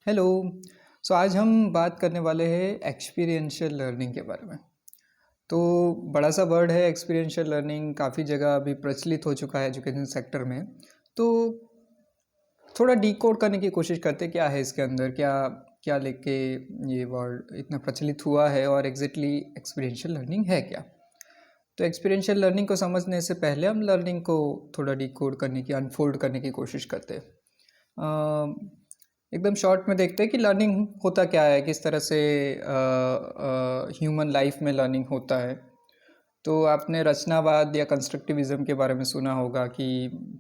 Hello. आज हम बात करने वाले हैं एक्सपीरियंशियल लर्निंग के बारे में। तो बड़ा सा वर्ड है एक्सपीरियंशियल लर्निंग, काफ़ी जगह अभी प्रचलित हो चुका है एजुकेशन सेक्टर में। तो थोड़ा डिकोड करने की कोशिश करते क्या है इसके अंदर, क्या क्या लेके ये वर्ड इतना प्रचलित हुआ है और एग्जैक्टली एक्सपीरियंशियल लर्निंग है क्या। तो एक्सपीरियंशियल लर्निंग को समझने से पहले हम लर्निंग को थोड़ा डिकोड करने की, अनफोल्ड करने की कोशिश करते हैं। एकदम शॉर्ट में देखते हैं कि लर्निंग होता क्या है, किस तरह से ह्यूमन लाइफ में लर्निंग होता है। तो आपने रचनावाद या कंस्ट्रक्टिविज़म के बारे में सुना होगा कि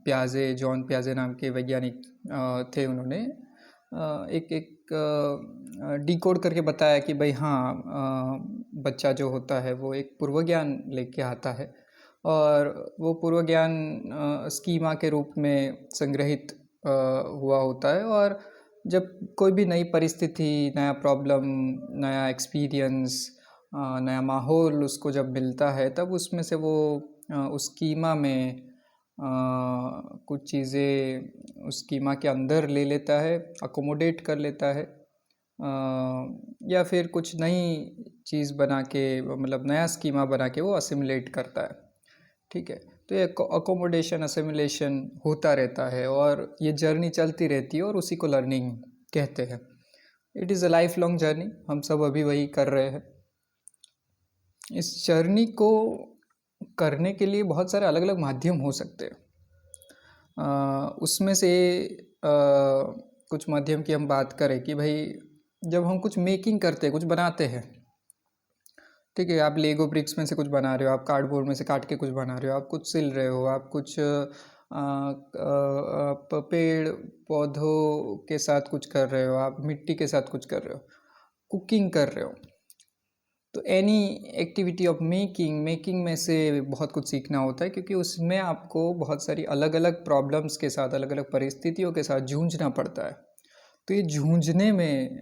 जॉन प्याजे नाम के वैज्ञानिक थे। उन्होंने एक एक डिकोड करके बताया कि भाई हाँ, बच्चा जो होता है वो एक पूर्व ज्ञान लेके आता है और वो पूर्व ज्ञान स्कीमा के रूप में संग्रहित हुआ होता है। और जब कोई भी नई परिस्थिति, नया प्रॉब्लम, नया एक्सपीरियंस, नया माहौल उसको जब मिलता है तब उसमें से वो उस कीमा में कुछ चीज़ें उस कीमा के अंदर ले लेता है, अकोमोडेट कर लेता है, या फिर कुछ नई चीज़ बना के, मतलब नया स्कीमा बना के वो असिमुलेट करता है। ठीक है। तो ये अकोमोडेशन, असिमुलेशन होता रहता है और ये जर्नी चलती रहती है और उसी को लर्निंग कहते हैं। It is a life long journey, हम सब अभी वही कर रहे हैं। इस जर्नी को करने के लिए बहुत सारे अलग अलग माध्यम हो सकते हैं। उसमें से कुछ माध्यम की हम बात करें कि भाई जब हम कुछ मेकिंग करते हैं, कुछ बनाते हैं, ठीक है, आप लेगो ब्रिक्स में से कुछ बना रहे हो, आप कार्डबोर्ड में से काट के कुछ बना रहे हो, आप कुछ सिल रहे हो, आप कुछ आप पेड़ पौधों के साथ कुछ कर रहे हो, आप मिट्टी के साथ कुछ कर रहे हो, कुकिंग कर रहे हो। तो एनी एक्टिविटी ऑफ मेकिंग में से बहुत कुछ सीखना होता है, क्योंकि उसमें आपको बहुत सारी अलग अलग प्रॉब्लम्स के साथ, अलग अलग परिस्थितियों के साथ जूझना पड़ता है। तो ये जूझने में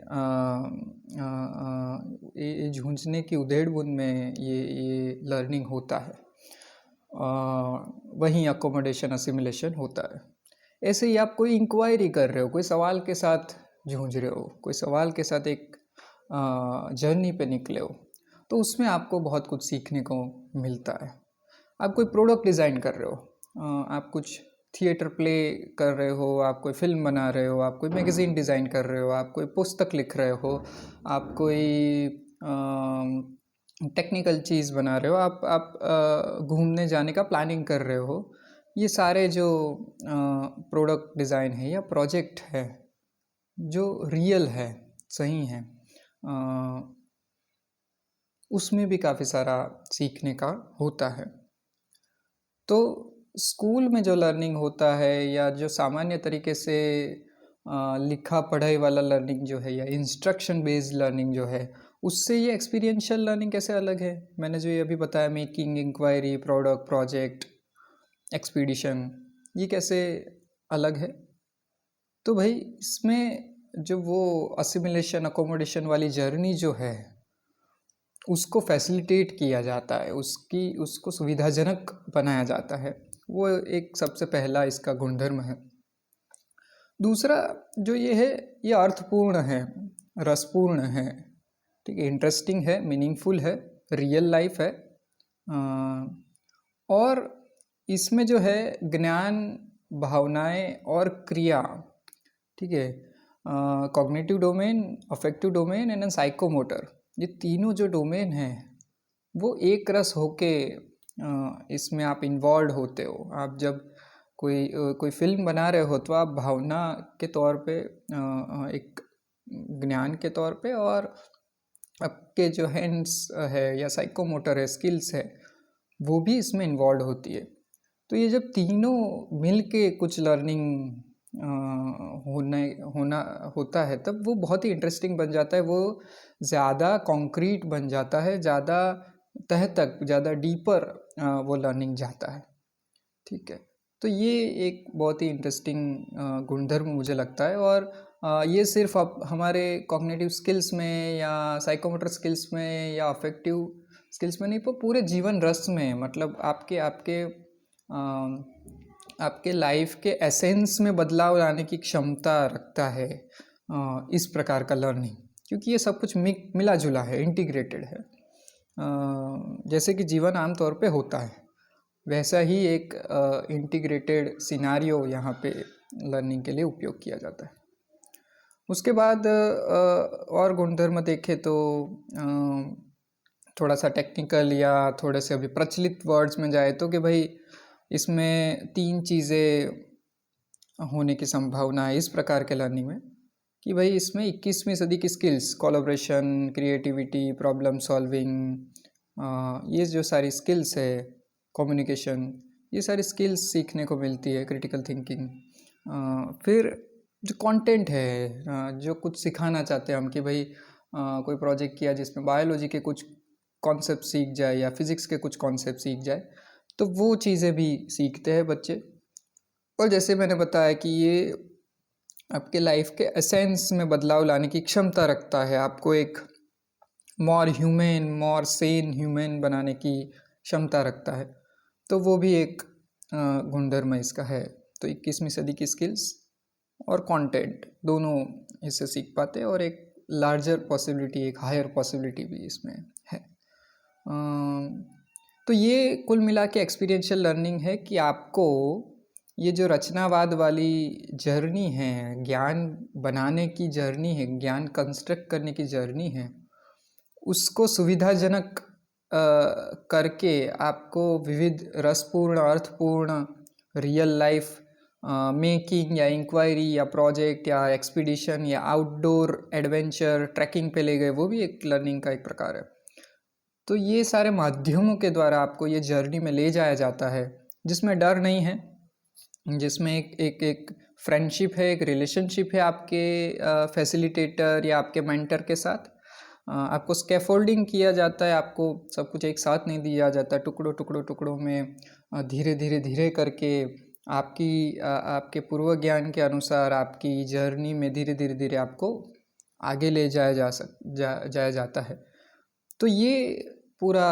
ये जूझने की उधेड़-बुन में ये लर्निंग होता है। वहीं अकोमोडेशन, असिमुलेशन होता है। ऐसे ही आप कोई इंक्वायरी कर रहे हो, कोई सवाल के साथ जूझ रहे हो, कोई सवाल के साथ एक जर्नी पे निकले हो, तो उसमें आपको बहुत कुछ सीखने को मिलता है। आप कोई प्रोडक्ट डिज़ाइन कर रहे हो, आप कुछ थिएटर प्ले कर रहे हो, आप कोई फिल्म बना रहे हो, आप कोई मैगज़ीन डिज़ाइन कर रहे हो, आप कोई पुस्तक लिख रहे हो, आप कोई टेक्निकल चीज़ बना रहे हो, आप घूमने जाने का प्लानिंग कर रहे हो। ये सारे जो प्रोडक्ट डिज़ाइन है या प्रोजेक्ट है जो रियल है, सही है, उसमें भी काफ़ी सारा सीखने का होता है। तो स्कूल में जो लर्निंग होता है या जो सामान्य तरीके से लिखा पढ़ाई वाला लर्निंग जो है या इंस्ट्रक्शन बेस्ड लर्निंग जो है, उससे ये एक्सपीरियंशियल लर्निंग कैसे अलग है। मैंने जो ये अभी बताया, making, inquiry, product, project, expedition, ये कैसे अलग है। तो भाई इसमें जो वो असिमिलेशन, अकोमोडेशन वाली जर्नी जो है उसको फैसिलिटेट किया जाता है, उसको सुविधाजनक बनाया जाता है। वो एक सबसे पहला इसका गुणधर्म है। दूसरा जो ये है, ये अर्थपूर्ण है, रसपूर्ण है, ठीक है, इंटरेस्टिंग है, मीनिंगफुल है, रियल लाइफ है। और इसमें जो है ज्ञान, भावनाएं और क्रिया, ठीक है, cognitive domain, affective domain and psychomotor, ये तीनों जो डोमेन हैं वो एक रस होके इसमें आप इन्वॉल्व होते हो। आप जब कोई फिल्म बना रहे हो तो आप भावना के तौर पे, एक ज्ञान के तौर पे, और आपके जो हैंड्स है या साइकोमोटर है, स्किल्स है, वो भी इसमें इन्वॉल्व होती है। तो ये जब तीनों मिल के कुछ लर्निंग होने होना होता है तब वो बहुत ही इंटरेस्टिंग बन जाता है। वो ज़्यादा कॉन्क्रीट बन जाता है, ज़्यादा तह तक, ज़्यादा डीपर वो लर्निंग जाता है। ठीक है। तो ये एक बहुत ही इंटरेस्टिंग गुणधर्म मुझे लगता है। और ये सिर्फ अब हमारे कॉग्निटिव स्किल्स में या साइकोमोटर स्किल्स में या अफेक्टिव स्किल्स में नहीं, पर पूरे जीवन रस में, मतलब आपके आपके आपके लाइफ के एसेंस में बदलाव लाने की क्षमता रखता है। इस प्रकार का लर्निंग, क्योंकि ये सब कुछ मिला जुला है, इंटीग्रेटेड है। जैसे कि जीवन आमतौर पे होता है, वैसा ही एक इंटीग्रेटेड सिनारियो यहाँ पे लर्निंग के लिए उपयोग किया जाता है। उसके बाद और गुणधर्म देखें तो थोड़ा सा टेक्निकल या थोड़े से अभी प्रचलित वर्ड्स में जाए तो कि भाई इसमें 3 चीज़ें होने की संभावना है इस प्रकार के लर्निंग में, कि भाई इसमें 21वीं सदी की skills, collaboration, creativity, problem solving, ये जो सारी स्किल्स है, कम्युनिकेशन, ये सारी स्किल्स सीखने को मिलती है, क्रिटिकल थिंकिंग। फिर जो कंटेंट है, जो कुछ सिखाना चाहते हैं हम कि भाई कोई प्रोजेक्ट किया जिसमें बायोलॉजी के कुछ कॉन्सेप्ट सीख जाए या फिज़िक्स के कुछ कॉन्सेप्ट सीख जाए, तो वो चीज़ें भी सीखते हैं बच्चे। और जैसे मैंने बताया कि ये आपके लाइफ के एसेंस में बदलाव लाने की क्षमता रखता है, आपको एक मोर ह्यूमन, मोर सेन ह्यूमन बनाने की क्षमता रखता है, तो वो भी एक गुणधर्म इसका है। तो 21वीं सदी की स्किल्स और कंटेंट दोनों इससे सीख पाते हैं, और एक लार्जर पॉसिबिलिटी, एक हायर पॉसिबिलिटी भी इसमें है। तो ये कुल मिला के एक्सपीरियंशियल लर्निंग है कि आपको ये जो रचनावाद वाली जर्नी है, ज्ञान बनाने की जर्नी है, ज्ञान कंस्ट्रक्ट करने की जर्नी है, उसको सुविधाजनक करके आपको विविध रसपूर्ण, अर्थपूर्ण, रियल लाइफ मेकिंग या इंक्वायरी या प्रोजेक्ट या एक्सपीडिशन या आउटडोर एडवेंचर, ट्रैकिंग पे ले गए, वो भी एक लर्निंग का एक प्रकार है। तो ये सारे माध्यमों के द्वारा आपको ये जर्नी में ले जाया जाता है, जिसमें डर नहीं है, जिसमें एक फ्रेंडशिप है, एक रिलेशनशिप है आपके फैसिलिटेटर या आपके मेंटर के साथ। आपको स्कैफोल्डिंग किया जाता है, आपको सब कुछ एक साथ नहीं दिया जाता, टुकड़ों में धीरे धीरे करके आपके पूर्व ज्ञान के अनुसार आपकी जर्नी में धीरे धीरे आपको आगे ले जाया जाता है। तो ये पूरा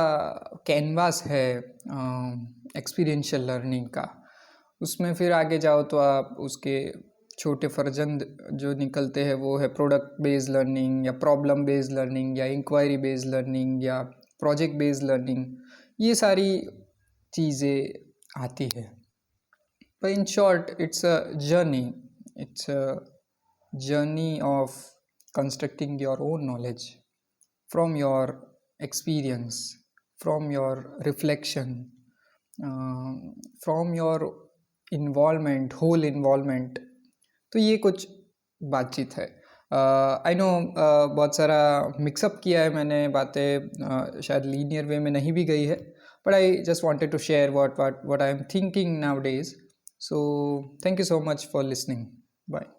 कैनवास है एक्सपीरियंशियल लर्निंग का। उसमें फिर आगे जाओ तो आप उसके छोटे फर्जंद जो निकलते हैं वो है प्रोडक्ट बेस्ड लर्निंग या प्रॉब्लम बेस्ड लर्निंग या इंक्वायरी बेस्ड लर्निंग या प्रोजेक्ट बेस्ड लर्निंग, ये सारी चीज़ें आती है। पर in short it's a journey of constructing your own knowledge from your experience, from your reflection, from your whole involvement। तो ये कुछ बातचीत है। आई नो बहुत सारा मिक्सअप किया है मैंने बातें, शायद लीनियर वे में नहीं भी गई है, but I just wanted to share what I am thinking nowadays. So thank you so much for listening. Bye.